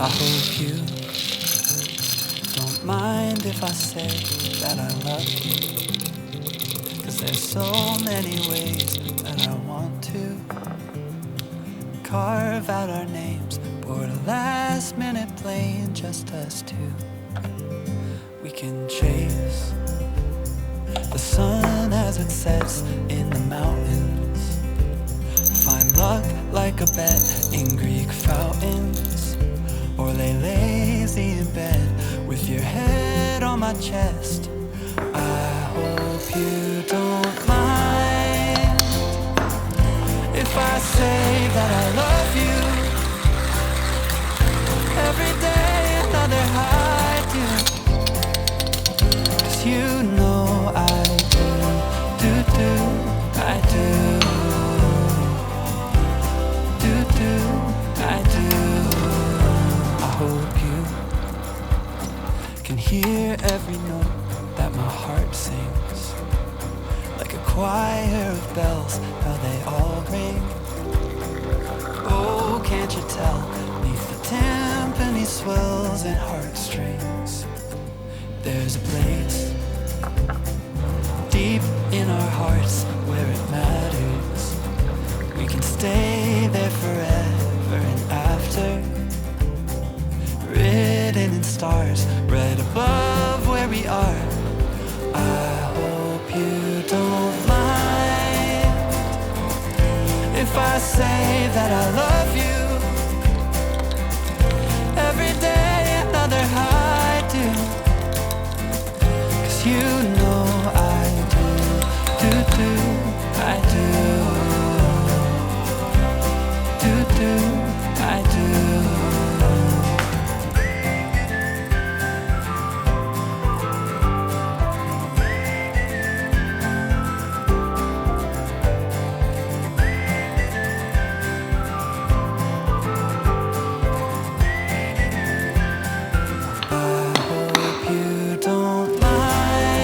I hope you don't mind if I say that I love you, 'cause there's so many ways that I want to carve out our names, board a last minute plane, just us two. We can chase the sun as it sets in the mountains, find luck like a bet in Greek fountains, or lay lazy in bed with your head on my chest. I hope you don't mind if I say that I love you. Every day another high do, 'cause you know I do, I do, I do. I hope you can hear every note that my heart sings, like a choir of bells, how they all ring. Oh, can't you tell, neath the timpani swells and heartstrings, there's a place deep in our hearts where it matters. We can stay there forever and after, written in stars right above where we are. I hope you don't mind if I say that I love you. Every day another high do, 'cause you know I do, I do, I do.